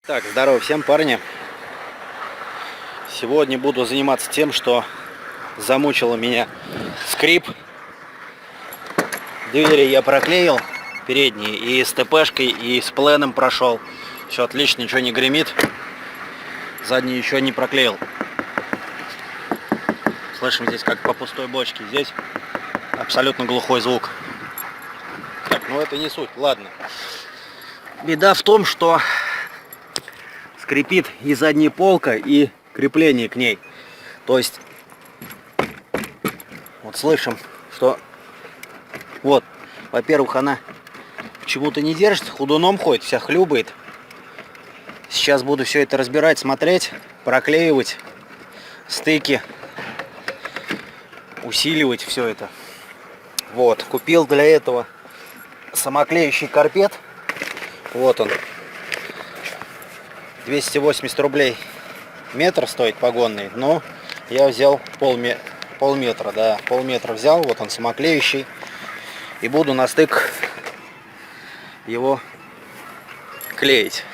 Так, здорово всем, парни. Сегодня буду заниматься тем, что замучило меня скрип. Двери я проклеил, передние, и с ТПшкой, и с пленом прошел. Все отлично, ничего не гремит. Задние еще не проклеил. Слышим здесь как по пустой бочке. Здесь абсолютно глухой звук. Так, ну это не суть, ладно. Беда в том, что скрипит и задняя полка, и крепление к ней. То есть, вот слышим, что вот, во-первых, она почему-то не держится, ходуном ходит, вся хлюбает. Сейчас буду все это разбирать, смотреть, проклеивать стыки, усиливать все это. Вот, купил для этого самоклеющий карпет. Вот он. 280 рублей метр стоит погонный, но я взял полметра, да, полметра взял, вот он самоклеющий, и буду на стык его клеить.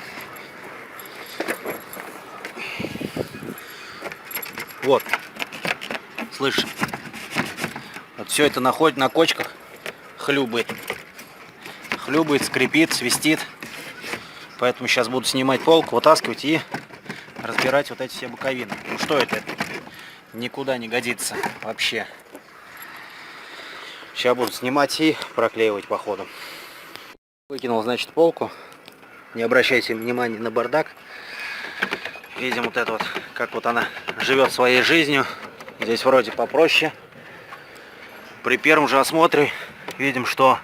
Вот, слышишь, вот все это находит на кочках, хлюбает, скрипит, свистит. Поэтому сейчас буду снимать полку, вытаскивать и разбирать вот эти все боковины. Ну что это? Никуда не годится вообще. Сейчас буду снимать и проклеивать по ходу. Выкинул, значит, полку. Не обращайте внимания на бардак. Видим вот это вот, как вот она живет своей жизнью. Здесь вроде попроще. При первом же осмотре видим, что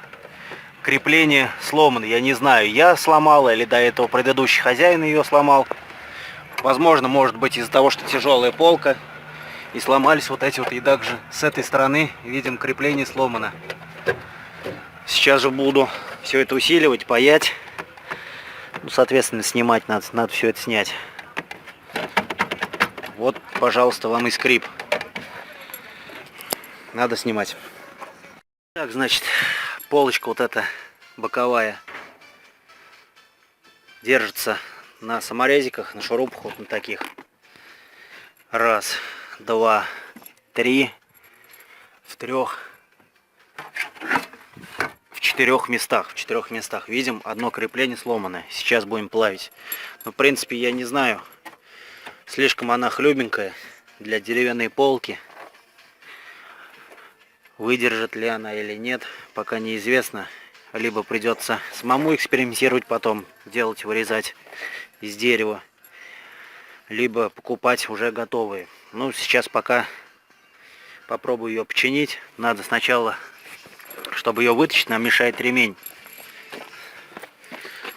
крепление сломано. Я не знаю, я сломал или до этого предыдущий хозяин ее сломал. Возможно, может быть из-за того, что тяжелая полка. И сломались вот эти вот. И также с этой стороны видим, крепление сломано. Сейчас же буду все это усиливать, паять. Ну, соответственно, снимать надо все это снять. Вот, пожалуйста, вам и скрип. Надо снимать. Так, значит, полочка вот эта боковая держится на саморезиках, на шурупах вот на таких. Раз, два, три, в четырех местах. Видим, одно крепление сломанное. Сейчас будем плавить. Но, в принципе, я не знаю, слишком она хлюбенькая для деревянной полки. Выдержит ли она или нет, пока неизвестно. Либо придется самому экспериментировать потом, делать, вырезать из дерева. Либо покупать уже готовые. Ну, сейчас пока попробую ее починить. Надо сначала, чтобы ее вытащить, нам мешает ремень.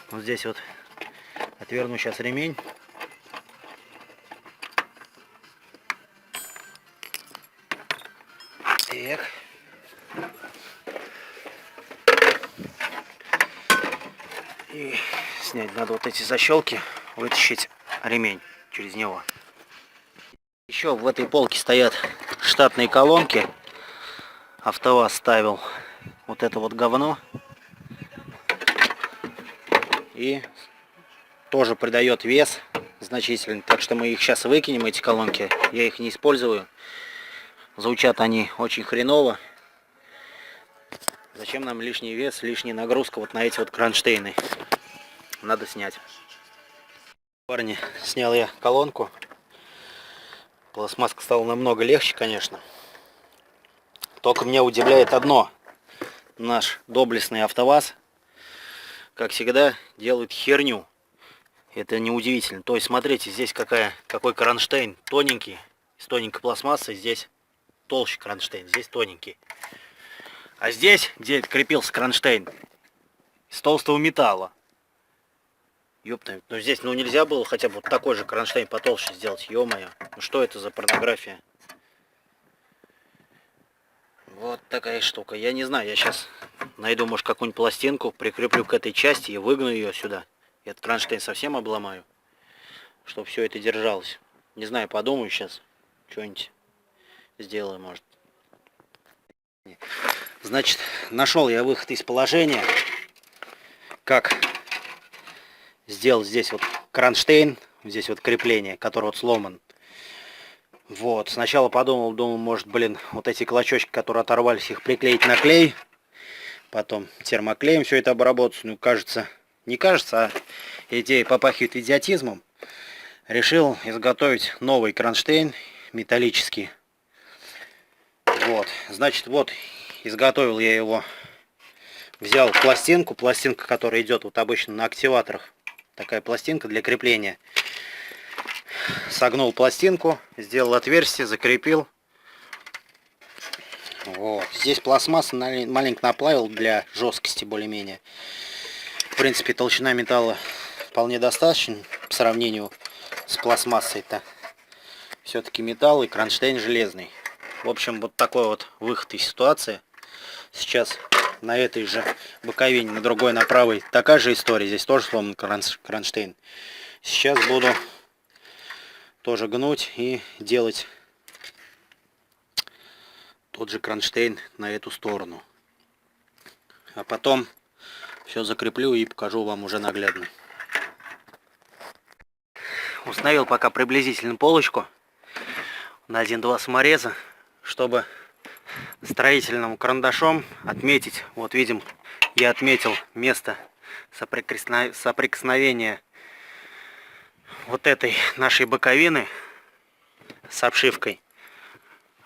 Вот здесь вот отверну сейчас ремень. Так. И снять надо вот эти защелки, вытащить ремень через него. Еще в этой полке стоят штатные колонки. АвтоВАЗ ставил вот это вот говно. И тоже придает вес значительный. Так что мы их сейчас выкинем, эти колонки. Я их не использую. Звучат они очень хреново. Зачем нам лишний вес, лишняя нагрузка вот на эти вот кронштейны? Надо снять. Парни, снял я колонку. Пластмасска стала намного легче, конечно. Только меня удивляет одно. Наш доблестный АвтоВАЗ, как всегда, делает херню. Это неудивительно. То есть, смотрите, здесь какой кронштейн тоненький, с тоненькой пластмассой. Здесь толще кронштейн, здесь тоненький. А здесь, где крепился кронштейн, из толстого металла. Ёпта, ну здесь нельзя было хотя бы вот такой же кронштейн потолще сделать, ё-моё. Ну что это за порнография? Вот такая штука. Я не знаю, я сейчас найду, может, какую-нибудь пластинку, прикреплю к этой части и выгну ее сюда. Этот кронштейн совсем обломаю, чтобы все это держалось. Не знаю, подумаю сейчас, что-нибудь сделаю, может. Значит, нашел я выход из положения. Как сделать здесь вот кронштейн, здесь вот крепление, который вот сломан. Вот, сначала думал, может, блин, вот эти клочочки, которые оторвались, их приклеить на клей. Потом термоклеем все это обработать. Ну, кажется, не кажется, а идея попахивает идиотизмом. Решил изготовить новый кронштейн металлический. Вот, значит, вот, изготовил я его. Взял пластинка, которая идет вот обычно на активаторах. Такая пластинка для крепления. Согнул пластинку, сделал отверстие, закрепил. Вот. Здесь пластмасса маленько наплавил для жесткости более-менее. В принципе, толщина металла вполне достаточно по сравнению с пластмассой-то. Все-таки металл и кронштейн железный. В общем, вот такой вот выход из ситуации. Сейчас на этой же боковине, на другой, на правой, такая же история. Здесь тоже сломан кронштейн. Сейчас буду тоже гнуть и делать тот же кронштейн на эту сторону. А потом все закреплю и покажу вам уже наглядно. Установил пока приблизительно полочку на 1-2 самореза, чтобы строительным карандашом отметить. Вот видим, я отметил место соприкосновения вот этой нашей боковины с обшивкой.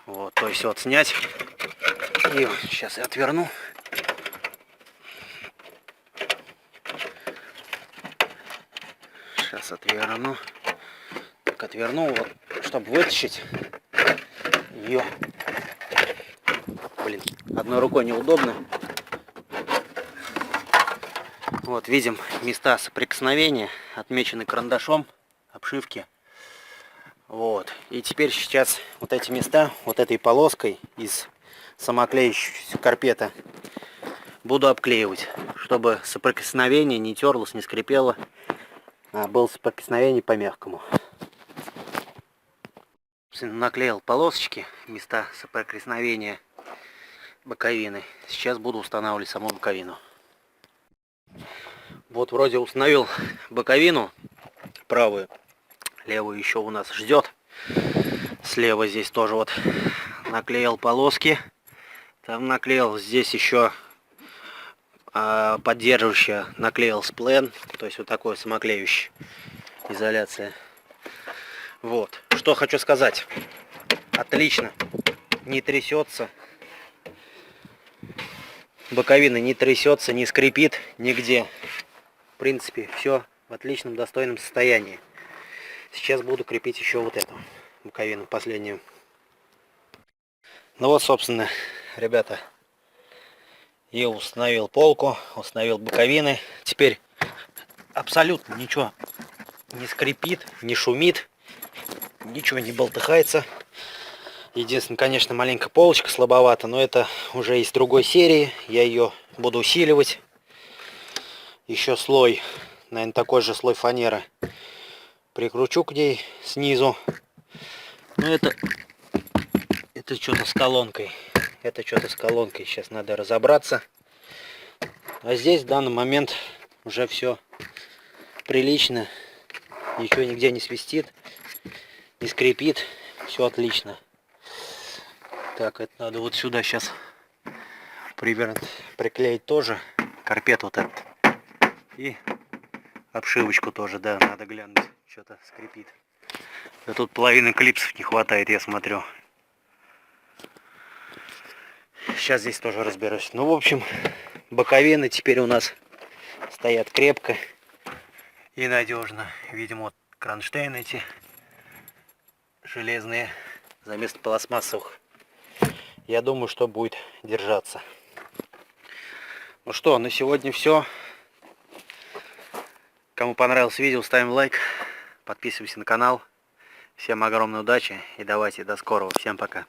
Вот, то есть вот снять. И сейчас я отверну. Сейчас отверну. Так, отверну, вот, чтобы вытащить ее. Блин, одной рукой неудобно. Вот видим места соприкосновения, отмечены карандашом обшивки. Вот. И теперь сейчас вот эти места, вот этой полоской из самоклеющегося карпета буду обклеивать, чтобы соприкосновение не терлось, не скрипело, а было соприкосновение по мягкому. Наклеил полосочки, места соприкосновения боковины. Сейчас буду устанавливать саму боковину. Вот вроде установил боковину правую, левую еще у нас ждет. Слева здесь тоже вот наклеил полоски. Там наклеил здесь еще поддерживающая, наклеил сплен, то есть вот такой самоклеющий, изоляция. Вот, что хочу сказать. Отлично, не трясется. Боковина не трясется, не скрипит нигде. В принципе, все в отличном, достойном состоянии. Сейчас буду крепить еще вот эту боковину, последнюю. Ну вот, собственно, ребята, я установил полку, установил боковины. Теперь абсолютно ничего не скрипит, не шумит, ничего не болтыхается. Единственное, конечно, маленькая полочка слабовата, но это уже из другой серии. Я ее буду усиливать. Еще слой, наверное, такой же слой фанеры прикручу к ней снизу. Но это что-то с колонкой. Это что-то с колонкой. Сейчас надо разобраться. А здесь в данный момент уже все прилично. Ничего нигде не свистит, не скрипит. Все отлично. Так, это надо вот сюда сейчас приклеить тоже. Карпет вот этот. И обшивочку тоже, да, надо глянуть. Что-то скрипит. Да тут половины клипсов не хватает, я смотрю. Сейчас здесь тоже разберусь. Ну, в общем, боковины теперь у нас стоят крепко и надежно. Видимо, вот кронштейны эти железные за место пластмассовых. Я думаю, что будет держаться. Ну что, на сегодня все. Кому понравилось видео, ставим лайк, подписываемся на канал. Всем огромной удачи и давайте до скорого. Всем пока.